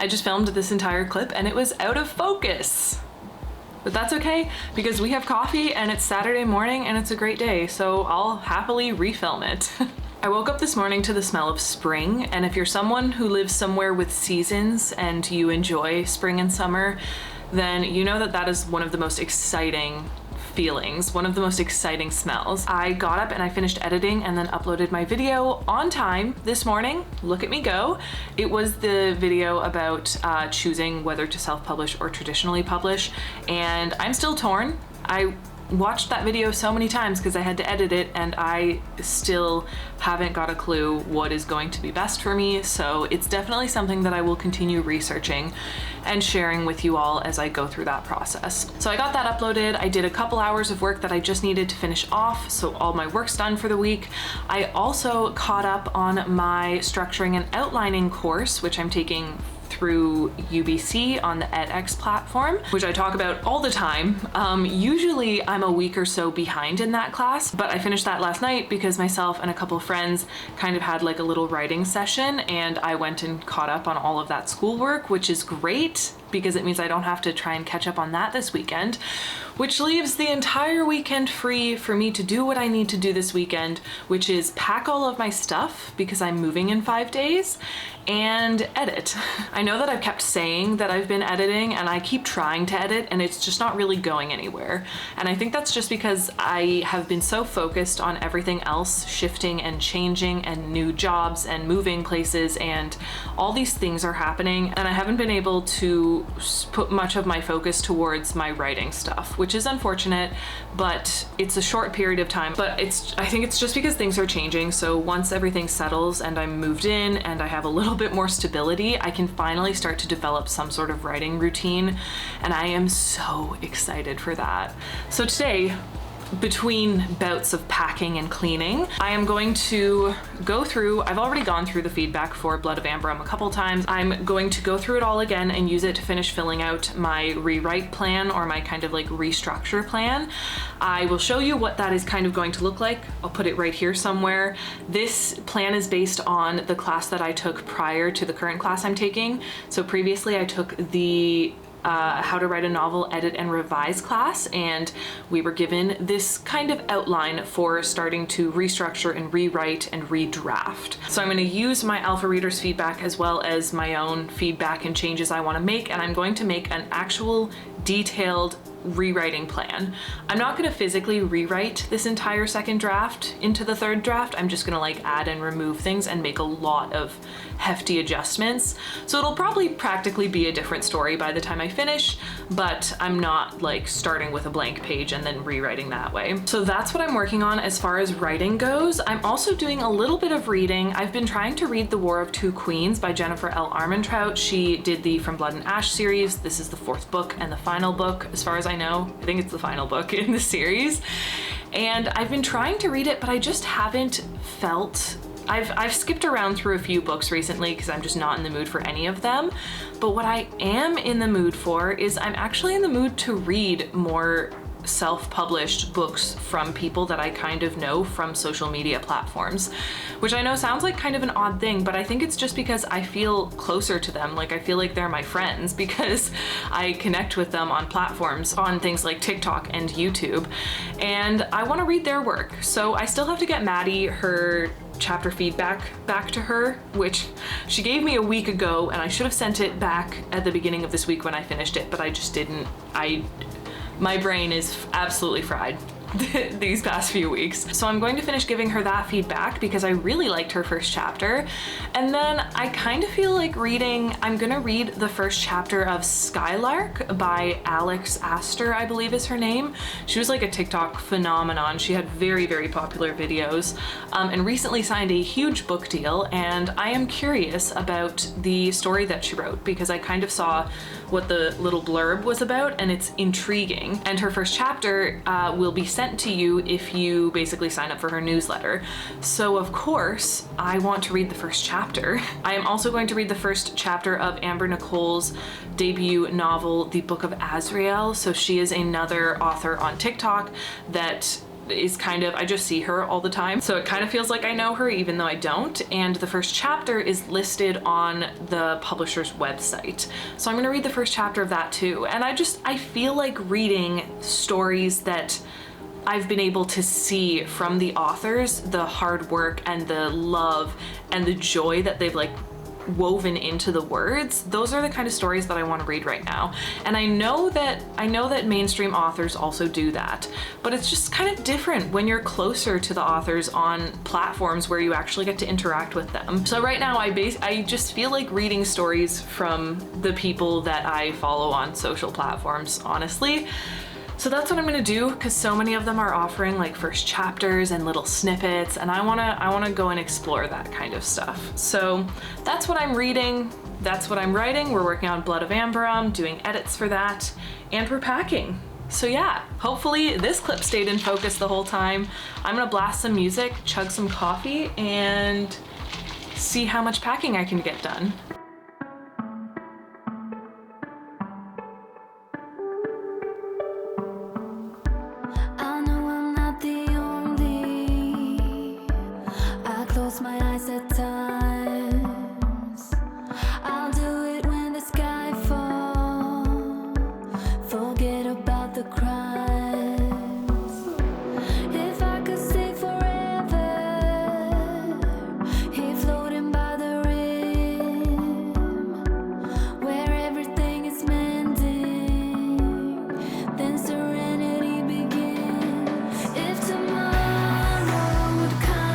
I just filmed this entire clip and it was out of focus. But that's okay because we have coffee and it's Saturday morning and it's a great day, so I'll happily refilm it. I woke up this morning to the smell of spring, and if you're someone who lives somewhere with seasons and you enjoy spring and summer, then you know that that is one of the most exciting feelings, one of the most exciting smells. I got up and I finished editing and then uploaded my video on time this morning. Look at me go. It was the video about choosing whether to self-publish or traditionally publish, and I'm still torn. I watched that video so many times because I had to edit it, and I still haven't got a clue what is going to be best for me, so it's definitely something that I will continue researching and sharing with you all as I go through that process. So I got that uploaded. I did a couple hours of work that I just needed to finish off, so all my work's done for the week. I also caught up on my structuring and outlining course, which I'm taking through UBC on the edX platform, which I talk about all the time. Usually I'm a week or so behind in that class, but I finished that last night because myself and a couple of friends kind of had like a little writing session, and I went and caught up on all of that schoolwork, which is great because it means I don't have to try and catch up on that this weekend, which leaves the entire weekend free for me to do what I need to do this weekend, which is pack all of my stuff because I'm moving in 5 days and edit. I know that I've kept saying that I've been editing, and I keep trying to edit, and it's just not really going anywhere. And I think that's just because I have been so focused on everything else shifting and changing and new jobs and moving places, and all these things are happening, and I haven't been able to put much of my focus towards my writing stuff, which is unfortunate, but it's a short period of time. But I think it's just because things are changing. So once everything settles and I'm moved in and I have a little bit more stability, I can finally start to develop some sort of writing routine, and I am so excited for that. So today, between bouts of packing and cleaning, I am going to go through, I've already gone through the feedback for Blood of Ambram a couple times. I'm going to go through it all again and use it to finish filling out my rewrite plan, or my kind of like restructure plan. I will show you what that is kind of going to look like. I'll put it right here somewhere. This plan is based on the class that I took prior to the current class I'm taking. So previously I took the how to write a novel, edit and revise class, and we were given this kind of outline for starting to restructure and rewrite and redraft. So I'm going to use my alpha readers feedback as well as my own feedback and changes I want to make, and I'm going to make an actual detailed rewriting plan. I'm not going to physically rewrite this entire second draft into the third draft. I'm just going to like add and remove things and make a lot of hefty adjustments. So it'll probably practically be a different story by the time I finish, but I'm not like starting with a blank page and then rewriting that way. So that's what I'm working on as far as writing goes. I'm also doing a little bit of reading. I've been trying to read The War of Two Queens by Jennifer L. Armentrout. She did the From Blood and Ash series. This is the 4th book and the final book, as far as I know. I think it's the final book in the series. And I've been trying to read it, but I just haven't felt I've skipped around through a few books recently because I'm just not in the mood for any of them. But what I am in the mood for is I'm actually in the mood to read more self-published books from people that I kind of know from social media platforms, which I know sounds like kind of an odd thing, but I think it's just because I feel closer to them. Like I feel like they're my friends because I connect with them on platforms, on things like TikTok and YouTube, and I want to read their work. So I still have to get Maddie her chapter feedback back to her, which she gave me a week ago, and I should have sent it back at the beginning of this week when I finished it, but I just didn't. My brain is absolutely fried these past few weeks. So I'm going to finish giving her that feedback because I really liked her first chapter. And then I kind of feel like I'm gonna read the first chapter of Skylark by Alex Astor, I believe is her name. She was like a TikTok phenomenon. She had very, very popular videos, and recently signed a huge book deal. And I am curious about the story that she wrote because I kind of saw what the little blurb was about, and it's intriguing. And her first chapter will be sent to you if you basically sign up for her newsletter. So of course, I want to read the first chapter. I am also going to read the first chapter of Amber Nicole's debut novel, The Book of Azrael. So she is another author on TikTok that is kind of, I just see her all the time. So it kind of feels like I know her even though I don't. And the first chapter is listed on the publisher's website. So I'm gonna read the first chapter of that too. And I feel like reading stories that I've been able to see from the authors, the hard work and the love and the joy that they've like woven into the words. Those are the kind of stories that I want to read right now. And I know that mainstream authors also do that, but it's just kind of different when you're closer to the authors on platforms where you actually get to interact with them. So right now I just feel like reading stories from the people that I follow on social platforms, honestly. So that's what I'm gonna do, because so many of them are offering like first chapters and little snippets, and I wanna go and explore that kind of stuff. So that's what I'm reading, that's what I'm writing. We're working on Blood of Amber, doing edits for that, and we're packing. So yeah, hopefully this clip stayed in focus the whole time. I'm gonna blast some music, chug some coffee, and see how much packing I can get done. My eyes at times. I'll do it when the sky falls. Forget about the crimes. If I could stay forever, here floating by the rim, where everything is mending, then serenity begins. If tomorrow would come,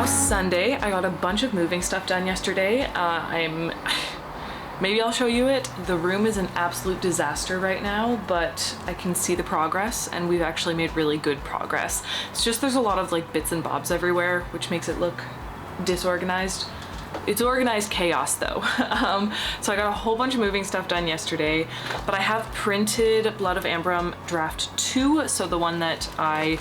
Sunday. I got a bunch of moving stuff done yesterday. Maybe I'll show you it. The room is an absolute disaster right now, but I can see the progress, and we've actually made really good progress. It's just there's a lot of like bits and bobs everywhere, which makes it look disorganized. It's organized chaos though. So I got a whole bunch of moving stuff done yesterday, but I have printed Blood of Amber draft 2, so the one that I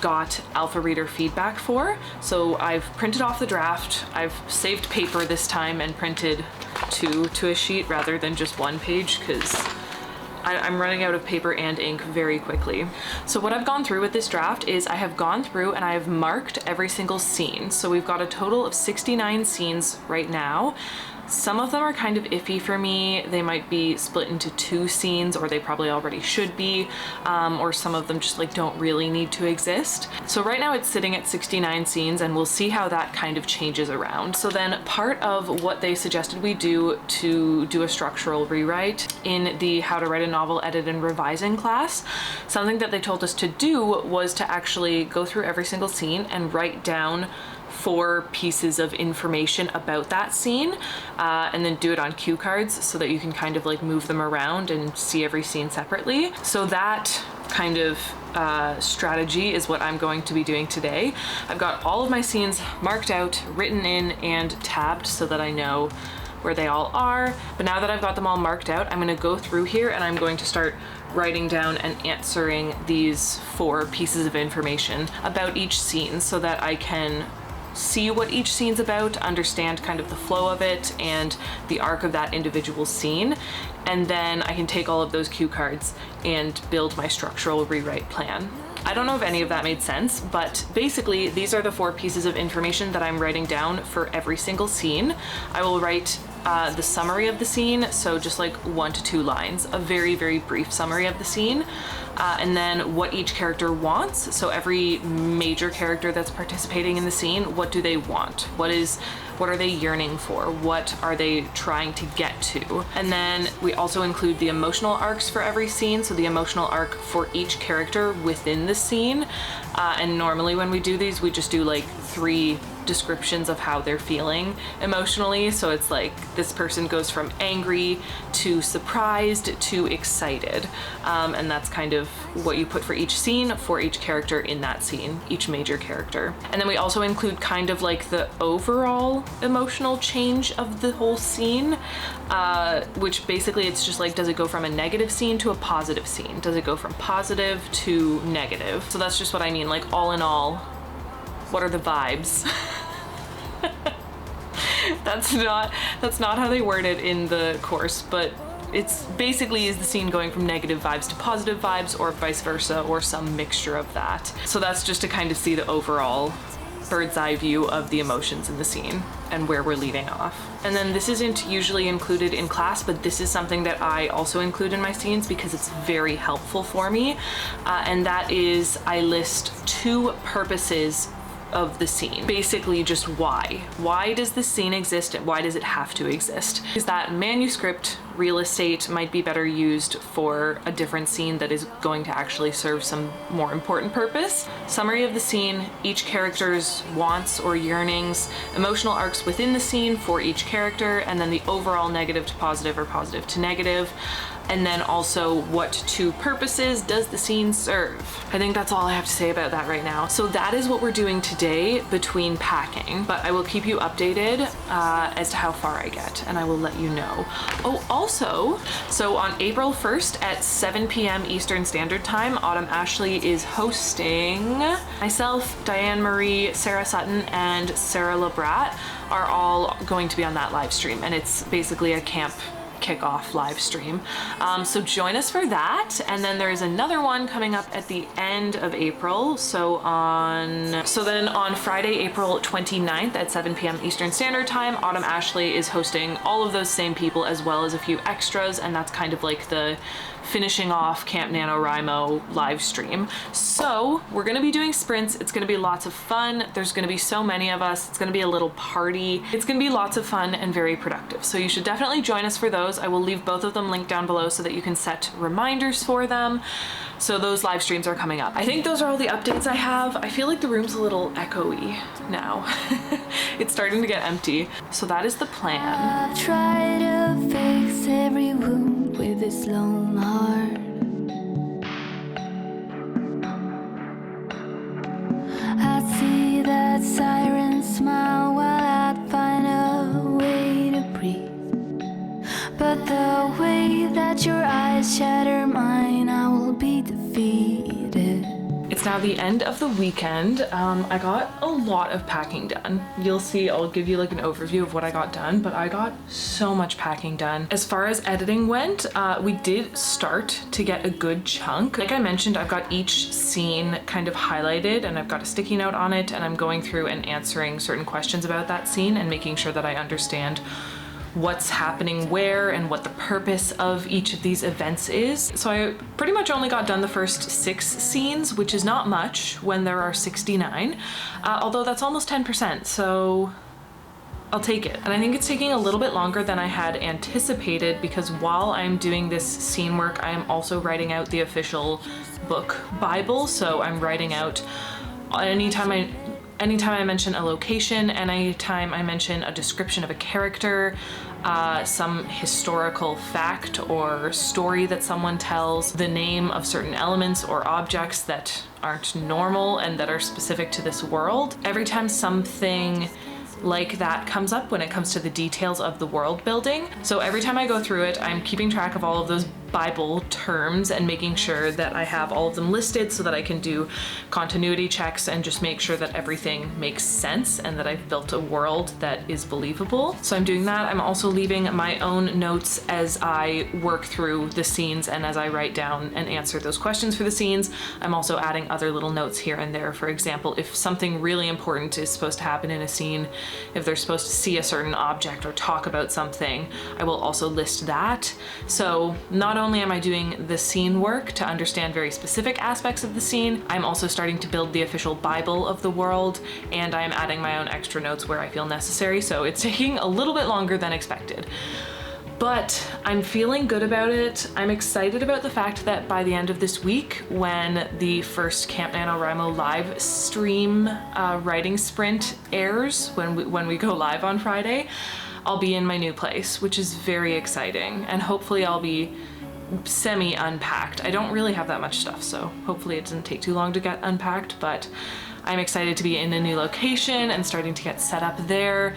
got alpha reader feedback for. So I've printed off the draft, I've saved paper this time and printed 2 to a sheet rather than just 1 page, because I'm running out of paper and ink very quickly. So what I've gone through with this draft is I have gone through and I have marked every single scene. So we've got a total of 69 scenes right now. Some of them are kind of iffy for me. They might be split into 2 scenes, or they probably already should be, or some of them just like don't really need to exist. So right now it's sitting at 69 scenes, and we'll see how that kind of changes around. So then part of what they suggested we do to do a structural rewrite in the How to Write a Novel, Edit and Revising class, something that they told us to do was to actually go through every single scene and write down 4 pieces of information about that scene, and then do it on cue cards so that you can kind of like move them around and see every scene separately. So that kind of strategy is what I'm going to be doing today. I've got all of my scenes marked out, written in, and tabbed so that I know where they all are. But now that I've got them all marked out, I'm gonna go through here and I'm going to start writing down and answering these 4 pieces of information about each scene so that I can see what each scene's about, understand kind of the flow of it and the arc of that individual scene, and then I can take all of those cue cards and build my structural rewrite plan. I don't know if any of that made sense, but basically these are the 4 pieces of information that I'm writing down for every single scene. I will write the summary of the scene, so just like 1 to 2 lines, a very, very brief summary of the scene, and then what each character wants. So every major character that's participating in the scene, what do they want? What are they yearning for? What are they trying to get to? And then we also include the emotional arcs for every scene. So the emotional arc for each character within the scene. And normally when we do these, we just do like 3 descriptions of how they're feeling emotionally. So it's like this person goes from angry to surprised to excited. And that's kind of what you put for each scene for each character in that scene, each major character. And then we also include kind of like the overall emotional change of the whole scene, which basically it's just like, does it go from a negative scene to a positive scene? Does it go from positive to negative? So that's just what I mean, like all in all, what are the vibes? That's not how they word it in the course, but it's basically, is the scene going from negative vibes to positive vibes, or vice versa, or some mixture of that. So that's just to kind of see the overall bird's eye view of the emotions in the scene and where we're leading off. And then this isn't usually included in class, but this is something that I also include in my scenes because it's very helpful for me. And that is, I list 2 purposes of the scene. Basically just why. Why does the scene exist and why does it have to exist? Is that manuscript real estate might be better used for a different scene that is going to actually serve some more important purpose. Summary of the scene, each character's wants or yearnings, emotional arcs within the scene for each character, and then the overall negative to positive or positive to negative. And then also what 2 purposes does the scene serve? I think that's all I have to say about that right now. So that is what we're doing today between packing, but I will keep you updated as to how far I get, and I will let you know. Oh, also, so on April 1st at 7 p.m. Eastern Standard Time, Autumn Ashley is hosting. Myself, Diane Marie, Sarah Sutton, and Sarah LeBrat are all going to be on that live stream, and it's basically a camp kickoff live stream. So join us for that. And then there's another one coming up at the end of April. So then on Friday, April 29th at 7 p.m. Eastern Standard Time, Autumn Ashley is hosting all of those same people as well as a few extras. And that's kind of like the finishing off Camp NaNoWriMo live stream. So we're gonna be doing sprints. It's gonna be lots of fun. There's gonna be so many of us. It's gonna be a little party. It's gonna be lots of fun and very productive. So you should definitely join us for those. I will leave both of them linked down below so that you can set reminders for them. So those live streams are coming up. I think those are all the updates I have. I feel like the room's a little echoey now. It's starting to get empty. So that is the plan. I've tried to fix every wound with this lone heart. I see that siren smile while I'd find a way to breathe. But the way that your eyes shatter mine, I will be defeated. It's now the end of the weekend. I got a lot of packing done. You'll see, I'll give you like an overview of what I got done, but I got so much packing done. As far as editing went, we did start to get a good chunk. Like I mentioned, I've got each scene kind of highlighted and I've got a sticky note on it, and I'm going through and answering certain questions about that scene and making sure that I understand what's happening where and what the purpose of each of these events is. So I pretty much only got done the first 6 scenes, which is not much when there are 69, although that's almost 10%, so I'll take it. And I think it's taking a little bit longer than I had anticipated because while I'm doing this scene work, I am also writing out the official book Bible. So I'm writing out anytime I mention a location, anytime I mention a description of a character, some historical fact or story that someone tells, the name of certain elements or objects that aren't normal and that are specific to this world. Every time something like that comes up when it comes to the details of the world building. So every time I go through it, I'm keeping track of all of those Bible terms and making sure that I have all of them listed so that I can do continuity checks and just make sure that everything makes sense and that I've built a world that is believable. So I'm doing that. I'm also leaving my own notes as I work through the scenes and as I write down and answer those questions for the scenes. I'm also adding other little notes here and there. For example, if something really important is supposed to happen in a scene, if they're supposed to see a certain object or talk about something, I will also list that. So not only am I doing the scene work to understand very specific aspects of the scene, I'm also starting to build the official Bible of the world, and I'm adding my own extra notes where I feel necessary. So it's taking a little bit longer than expected. But I'm feeling good about it. I'm excited about the fact that by the end of this week, when the first Camp NaNoWriMo live stream writing sprint airs, when we go live on Friday, I'll be in my new place, which is very exciting. And hopefully I'll be semi-unpacked. I don't really have that much stuff, so hopefully it doesn't take too long to get unpacked, but I'm excited to be in a new location and starting to get set up there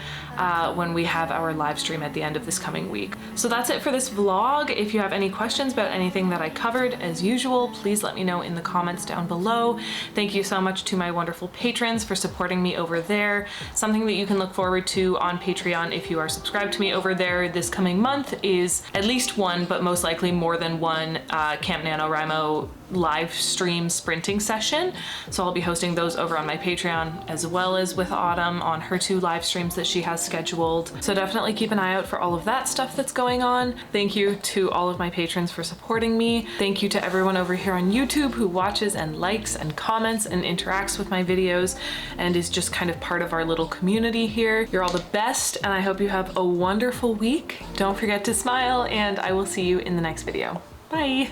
when we have our live stream at the end of this coming week. So that's it for this vlog. If you have any questions about anything that I covered, as usual, please let me know in the comments down below. Thank you so much to my wonderful patrons for supporting me over there. Something that you can look forward to on Patreon if you are subscribed to me over there this coming month is at least one, but most likely more than one Camp NaNoWriMo live stream sprinting session. So I'll be hosting those over on my Patreon, as well as with Autumn on her 2 live streams that she has scheduled. So definitely keep an eye out for all of that stuff that's going on. Thank you to all of my patrons for supporting me. Thank you to everyone over here on YouTube who watches and likes and comments and interacts with my videos and is just kind of part of our little community here. You're all the best, and I hope you have a wonderful week. Don't forget to smile, and I will see you in the next video. Bye.